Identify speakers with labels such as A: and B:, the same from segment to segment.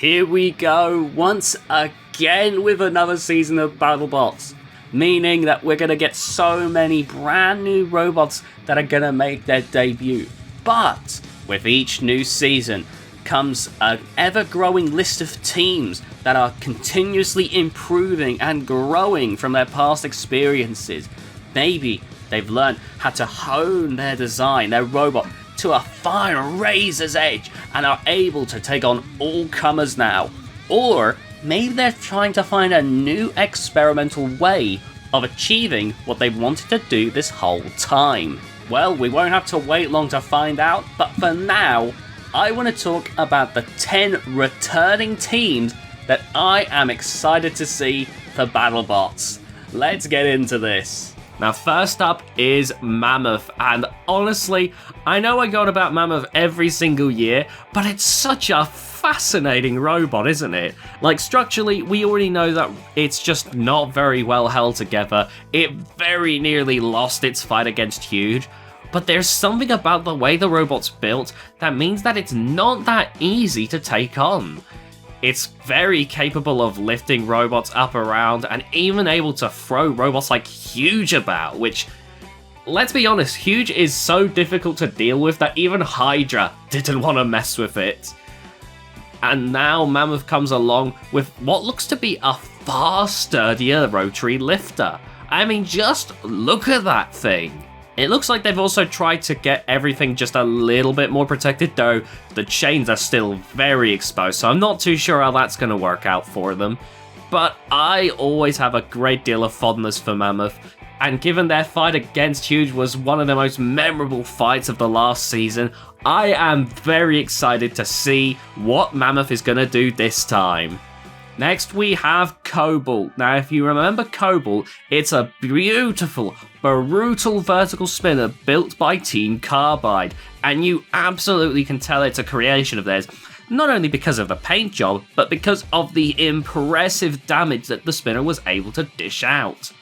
A: Here we go once again with another season of Battlebots, meaning that we're going to get so many brand new robots that are going to make their debut. But with each new season comes an ever-growing list of teams that are continuously improving and growing from their past experiences. Maybe they've learned how to hone their design, their robot, to a fine razor's edge and are able to take on all comers now. Or maybe they're trying to find a new experimental way of achieving what they've wanted to do this whole time. Well, we won't have to wait long to find out, but for now, I want to talk about the 10 returning teams that I am excited to see for Battlebots. Let's get into this. Now, first up is Mammoth, and honestly, I know I go on about Mammoth every single year, but it's such a fascinating robot, isn't it? Like, structurally, we already know that it's just not very well held together. It very nearly lost its fight against Huge, but there's something about the way the robot's built that means that it's not that easy to take on. It's very capable of lifting robots up around and even able to throw robots like Huge about, which, let's be honest, Huge is so difficult to deal with that even Hydra didn't want to mess with it. And now Mammoth comes along with what looks to be a far sturdier rotary lifter. I mean, just look at that thing. It looks like they've also tried to get everything just a little bit more protected, though the chains are still very exposed, so I'm not too sure how that's going to work out for them. But I always have a great deal of fondness for Mammoth, and given their fight against Huge was one of the most memorable fights of the last season, I am very excited to see what Mammoth is going to do this time. Next we have Cobalt. Now if you remember Cobalt, it's a beautiful, brutal vertical spinner built by Team Carbide, and you absolutely can tell it's a creation of theirs, not only because of the paint job, but because of the impressive damage that the spinner was able to dish out.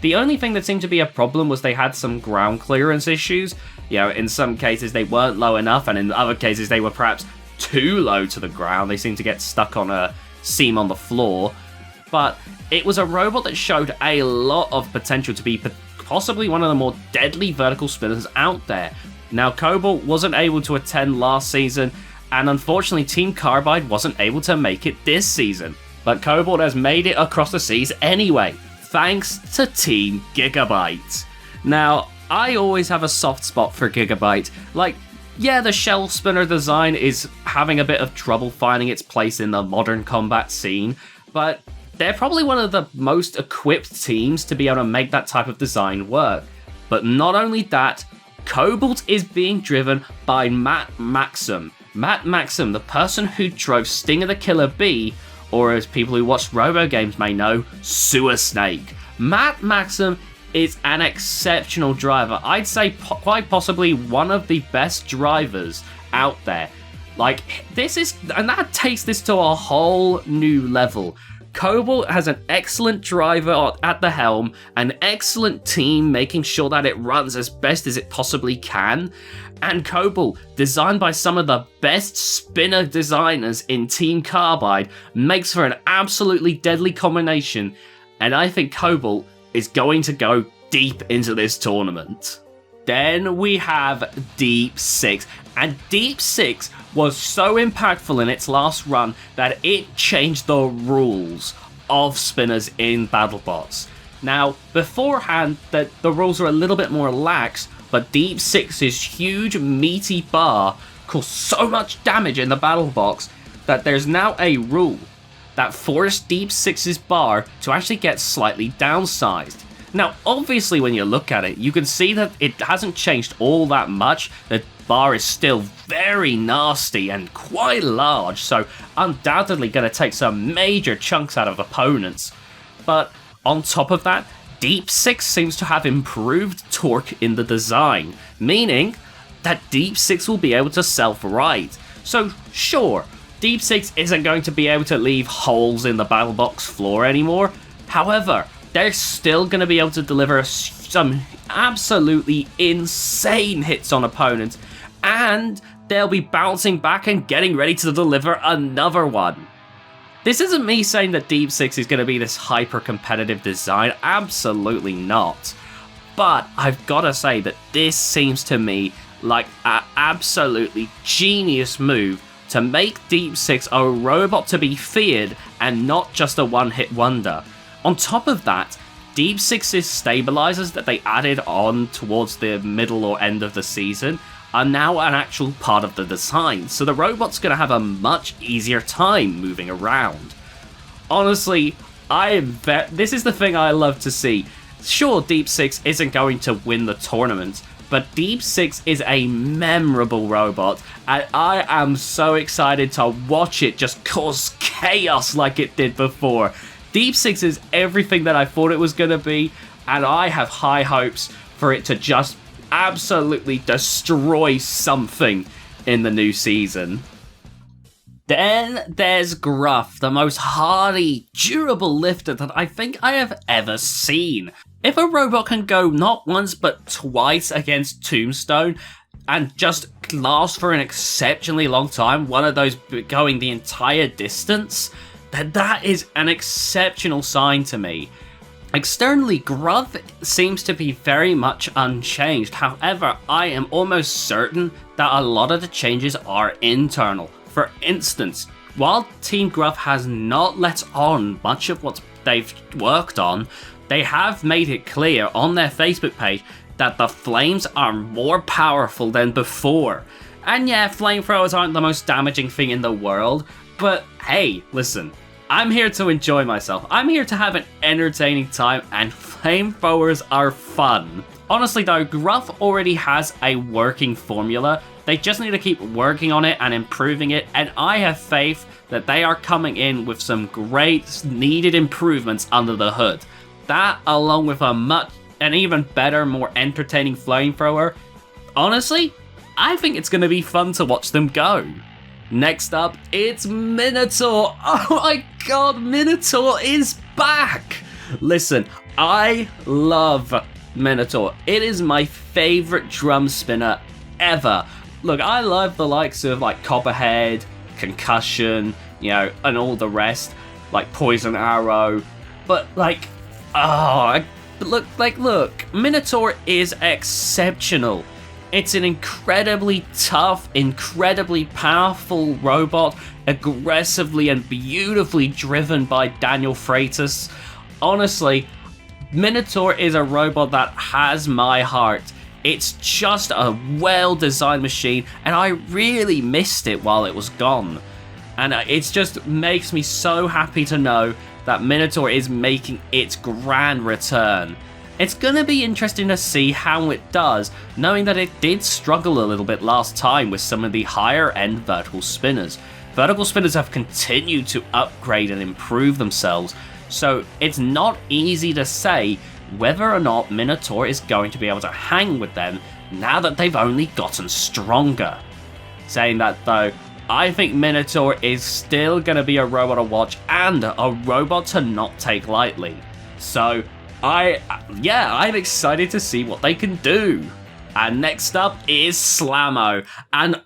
A: The only thing that seemed to be a problem was they had some ground clearance issues. You know, in some cases they weren't low enough, and in other cases they were perhaps too low to the ground. They seemed to get stuck on a seam on the floor, but it was a robot that showed a lot of potential to be possibly one of the more deadly vertical spinners out there. Now, Cobalt wasn't able to attend last season, and unfortunately Team Carbide wasn't able to make it this season, but Cobalt has made it across the seas anyway, thanks to Team Gigabyte. Now, I always have a soft spot for Gigabyte. Like, yeah, the shell spinner design is having a bit of trouble finding its place in the modern combat scene, but they're probably one of the most equipped teams to be able to make that type of design work. But not only that, Cobalt is being driven by Matt Maxim. Matt Maxim, the person who drove Stinger the Killer Bee, or as people who watch Robo games may know, Sewer Snake. Matt Maxim is an exceptional driver. I'd say quite possibly one of the best drivers out there. Like, this is, and that takes this to a whole new level. Cobalt has an excellent driver at the helm, an excellent team making sure that it runs as best as it possibly can, and Cobalt, designed by some of the best spinner designers in Team Carbide, makes for an absolutely deadly combination, and I think Cobalt is going to go deep into this tournament. Then we have Deep Six, and Deep Six was so impactful in its last run that it changed the rules of spinners in Battlebots. Now, beforehand, the rules were a little bit more lax, but Deep Six's huge meaty bar caused so much damage in the Battlebots that there's now a rule that forced Deep Six's bar to actually get slightly downsized. Now, obviously, when you look at it, you can see that it hasn't changed all that much. The bar is still very nasty and quite large, so undoubtedly going to take some major chunks out of opponents. But on top of that, Deep Six seems to have improved torque in the design, meaning that Deep Six will be able to self-ride. So, sure, Deep Six isn't going to be able to leave holes in the Battlebox floor anymore. However, they're still going to be able to deliver some absolutely insane hits on opponents, and they'll be bouncing back and getting ready to deliver another one. This isn't me saying that Deep Six is going to be this hyper-competitive design, absolutely not. But I've got to say that this seems to me like an absolutely genius move to make Deep Six a robot to be feared and not just a one-hit wonder. On top of that, Deep Six's stabilizers that they added on towards the middle or end of the season are now an actual part of the design, so the robot's going to have a much easier time moving around. Honestly, this is the thing I love to see. Sure, Deep Six isn't going to win the tournament, but Deep Six is a memorable robot, and I am so excited to watch it just cause chaos like it did before. Deep Six is everything that I thought it was going to be, and I have high hopes for it to just absolutely destroy something in the new season. Then there's Gruff, the most hardy, durable lifter that I think I have ever seen. If a robot can go not once but twice against Tombstone and just last for an exceptionally long time, one of those going the entire distance, then that is an exceptional sign to me. Externally, Gruff seems to be very much unchanged. However, I am almost certain that a lot of the changes are internal. For instance, while Team Gruff has not let on much of what they've worked on, they have made it clear on their Facebook page that the flames are more powerful than before. And yeah, flamethrowers aren't the most damaging thing in the world, but hey, listen, I'm here to enjoy myself. I'm here to have an entertaining time, and flamethrowers are fun. Honestly though, Gruff already has a working formula. They just need to keep working on it and improving it, and I have faith that they are coming in with some great needed improvements under the hood. That, along with an even better, more entertaining flamethrower, honestly, I think it's going to be fun to watch them go. Next up, it's Minotaur. Oh my god, Minotaur is back! Listen, I love Minotaur. It is my favorite drum spinner ever. Look, I love the likes of like Copperhead, Concussion, and all the rest, like Poison Arrow, but look, Minotaur is exceptional. It's an incredibly tough, incredibly powerful robot, aggressively and beautifully driven by Daniel Freitas. Honestly, Minotaur is a robot that has my heart. It's just a well-designed machine, and I really missed it while it was gone. And it just makes me so happy to know that Minotaur is making its grand return. It's gonna be interesting to see how it does, knowing that it did struggle a little bit last time with some of the higher end vertical spinners. Vertical spinners have continued to upgrade and improve themselves, so it's not easy to say whether or not Minotaur is going to be able to hang with them now that they've only gotten stronger. Saying that though, I think Minotaur is still going to be a robot to watch and a robot to not take lightly. So I'm excited to see what they can do. And next up is Slammo. And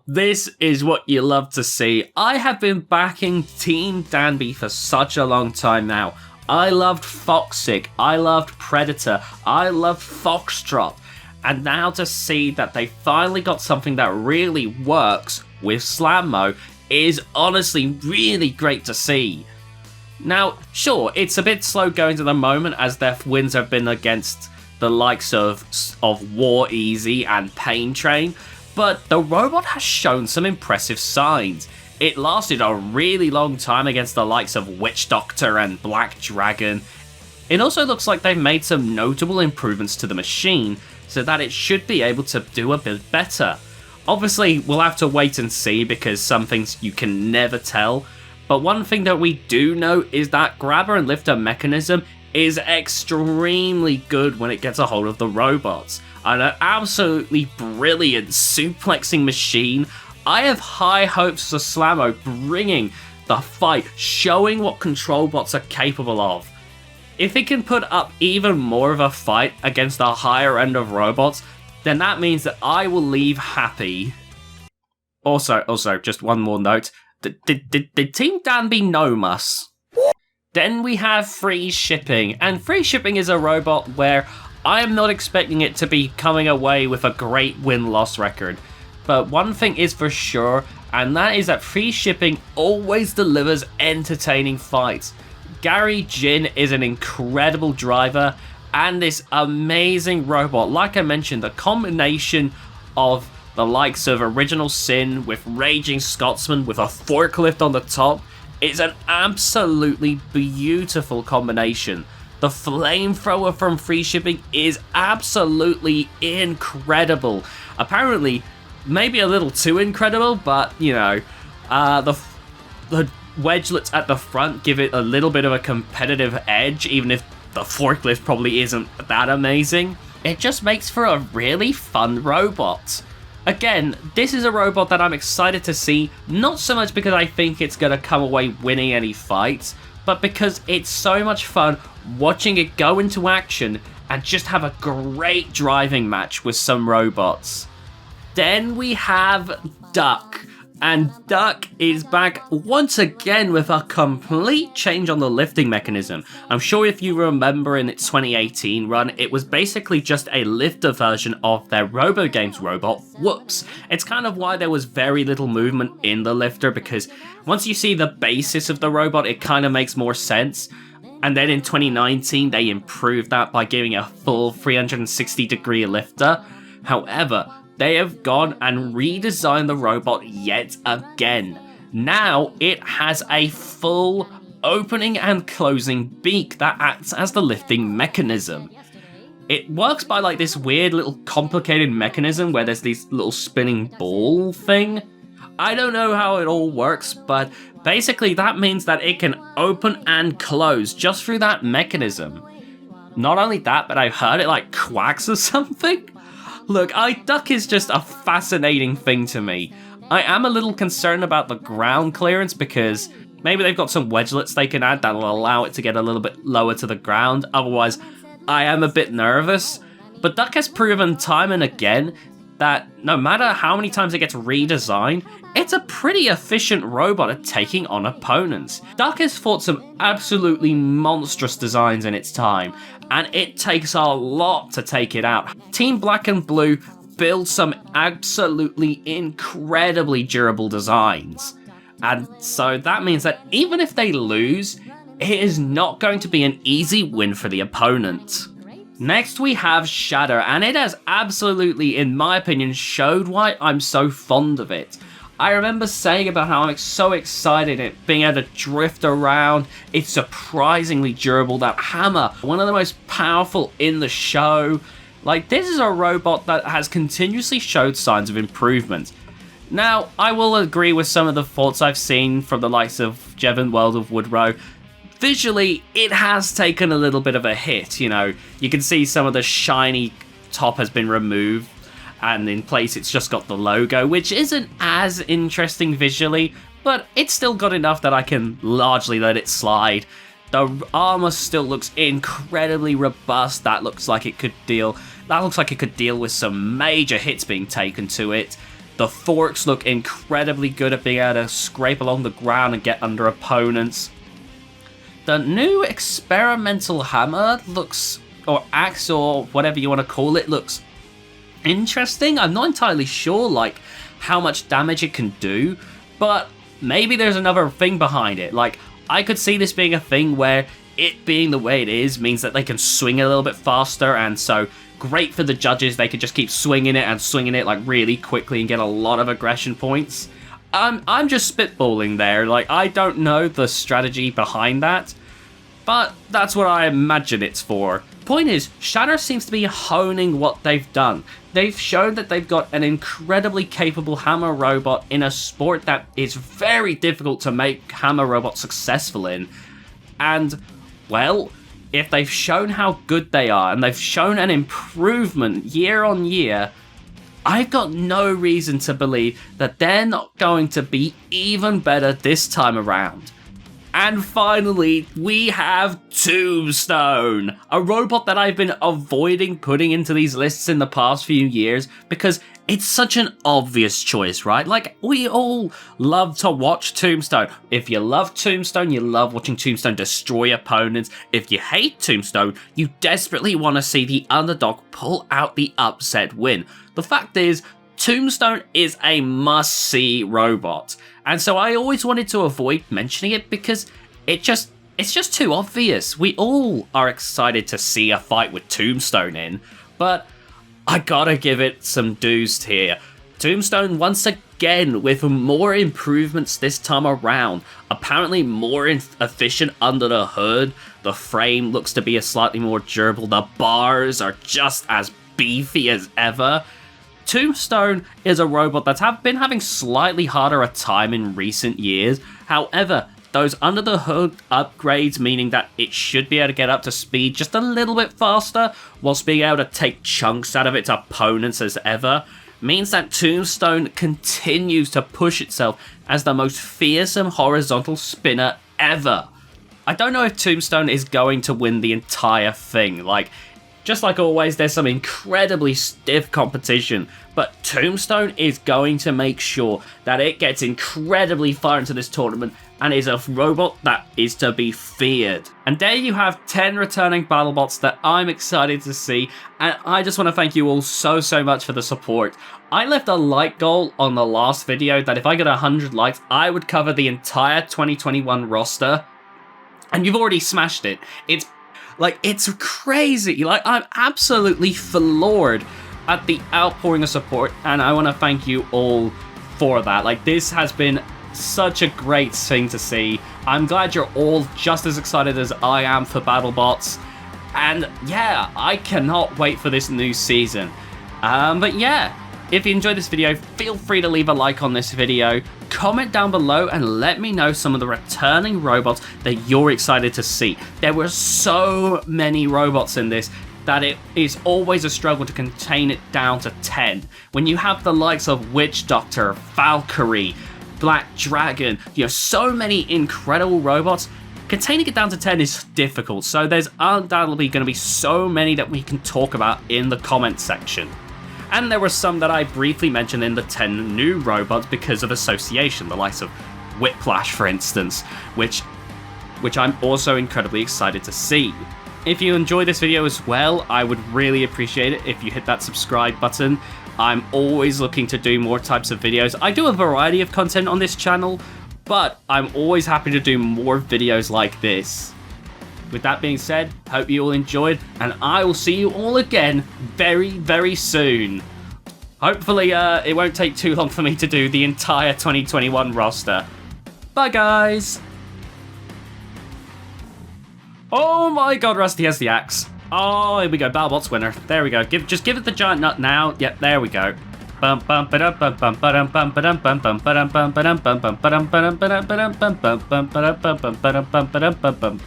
A: this is what you love to see. I have been backing Team Danby for such a long time now. I loved Foxic, I loved Predator, I loved Foxtrot. And now to see that they finally got something that really works with Slammo is honestly really great to see. Now, sure, it's a bit slow going to the moment as their wins have been against the likes of War Easy and Pain Train, but the robot has shown some impressive signs. It lasted a really long time against the likes of Witch Doctor and Black Dragon. It also looks like they've made some notable improvements to the machine, so that it should be able to do a bit better. Obviously, we'll have to wait and see because some things you can never tell, but one thing that we do know is that grabber and lifter mechanism is extremely good when it gets a hold of the robots. And an absolutely brilliant suplexing machine. I have high hopes for Slammo bringing the fight, showing what control bots are capable of. If it can put up even more of a fight against the higher end of robots, then that means that I will leave happy. Also, just one more note. Did Team Danby know us? Then we have free shipping, and free shipping is a robot where I am not expecting it to be coming away with a great win-loss record. But one thing is for sure, and that is that free shipping always delivers entertaining fights. Gary Jin is an incredible driver, and this amazing robot, like I mentioned, the combination of the likes of Original Sin with Raging Scotsman with a forklift on the top, it's an absolutely beautiful combination. The flamethrower from free shipping is absolutely incredible. Apparently, maybe a little too incredible, but you know, the wedgelets at the front give it a little bit of a competitive edge, even if the forklift probably isn't that amazing. It just makes for a really fun robot. Again, this is a robot that I'm excited to see, not so much because I think it's going to come away winning any fights, but because it's so much fun watching it go into action and just have a great driving match with some robots. Then we have Duck, and Duck is back once again with a complete change on the lifting mechanism. I'm sure if you remember in its 2018 run, it was basically just a lifter version of their RoboGames robot, Whoops. It's kind of why there was very little movement in the lifter, because once you see the basis of the robot, it kind of makes more sense. And then in 2019, they improved that by giving a full 360-degree lifter. However, they have gone and redesigned the robot yet again. Now it has a full opening and closing beak that acts as the lifting mechanism. It works by like this weird little complicated mechanism where there's this little spinning ball thing. I don't know how it all works, but basically that means that it can open and close just through that mechanism. Not only that, but I've heard it like quacks or something. Look, Duck is just a fascinating thing to me. I am a little concerned about the ground clearance because maybe they've got some wedgelets they can add that'll allow it to get a little bit lower to the ground. Otherwise, I am a bit nervous. But Duck has proven time and again that no matter how many times it gets redesigned, it's a pretty efficient robot at taking on opponents. Duck has fought some absolutely monstrous designs in its time, and it takes a lot to take it out. Team Black and Blue build some absolutely incredibly durable designs. And so that means that even if they lose, it is not going to be an easy win for the opponent. Next we have Shatter, and it has absolutely, in my opinion, showed why I'm so fond of it. I remember saying about how I'm so excited at being able to drift around. It's surprisingly durable. That hammer, one of the most powerful in the show. Like, this is a robot that has continuously showed signs of improvement. Now, I will agree with some of the thoughts I've seen from the likes of Jevon World of Woodrow. Visually, it has taken a little bit of a hit, you know. You can see some of the shiny top has been removed, and in place it's just got the logo, which isn't as interesting visually, but it's still got enough that I can largely let it slide. The armor still looks incredibly robust. That looks like it could deal with some major hits being taken to it. The forks look incredibly good at being able to scrape along the ground and get under opponents. The new experimental hammer looks, or axe, or whatever you want to call it, looks interesting. I'm not entirely sure, like, how much damage it can do, but maybe there's another thing behind it. Like, I could see this being a thing where it being the way it is means that they can swing a little bit faster, and so great for the judges. They could just keep swinging it like really quickly and get a lot of aggression points. I'm just spitballing there. Like, I don't know the strategy behind that, but that's what I imagine it's for. Point is, Shatter seems to be honing what they've done. They've shown that they've got an incredibly capable hammer robot in a sport that is very difficult to make hammer robots successful in. And, well, if they've shown how good they are, and they've shown an improvement year on year, I've got no reason to believe that they're not going to be even better this time around. And finally, we have Tombstone, a robot that I've been avoiding putting into these lists in the past few years because It's such an obvious choice, right? Like, we all love to watch Tombstone. If you love Tombstone, you love watching Tombstone destroy opponents. If you hate Tombstone, you desperately want to see the underdog pull out the upset win. The fact is, Tombstone is a must-see robot. And so I always wanted to avoid mentioning it because it's just too obvious. We all are excited to see a fight with Tombstone in, but I gotta give it some dues here. Tombstone once again with more improvements this time around. Apparently more efficient under the hood. The frame looks to be a slightly more durable. The bars are just as beefy as ever. Tombstone is a robot that's been having slightly harder a time in recent years. However, those under the hood upgrades, meaning that it should be able to get up to speed just a little bit faster, whilst being able to take chunks out of its opponents as ever, means that Tombstone continues to push itself as the most fearsome horizontal spinner ever. I don't know if Tombstone is going to win the entire thing. Like, just like always, there's some incredibly stiff competition, but Tombstone is going to make sure that it gets incredibly far into this tournament and is a robot that is to be feared. And there you have 10 returning Battlebots that I'm excited to see, and I just want to thank you all so much for the support. I left a like goal on the last video that if I get 100 likes, I would cover the entire 2021 roster, and you've already smashed it. It's crazy. Like, I'm absolutely floored at the outpouring of support, and I want to thank you all for that. Like, this has been such a great thing to see. I'm glad you're all just as excited as I am for Battlebots, and yeah, I cannot wait for this new season. But yeah, if you enjoyed this video, feel free to leave a like on this video, comment down below and let me know some of the returning robots that you're excited to see. There were so many robots in this that it is always a struggle to contain it down to 10. When you have the likes of Witch Doctor, Valkyrie, Black Dragon, so many incredible robots, containing it down to 10 is difficult, so there's undoubtedly going to be so many that we can talk about in the comment section. And there were some that I briefly mentioned in the 10 new robots because of association, the likes of Whiplash, for instance, which I'm also incredibly excited to see. If you enjoyed this video as well, I would really appreciate it if you hit that subscribe button. I'm always looking to do more types of videos. I do a variety of content on this channel, but I'm always happy to do more videos like this. With that being said, hope you all enjoyed, and I will see you all again very soon. Hopefully, it won't take too long for me to do the entire 2021 roster. Bye, guys! Oh my god, Rusty has the axe. Oh, here we go, Battlebots winner. There we go. Just give it the giant nut now. Yep, there we go. Bum bum ba dum bum bum ba dum bum ba dum bum bum ba dum bum ba dum bum bum ba dum ba dum ba dum ba dum bum bum ba dum bum ba dum bum bum.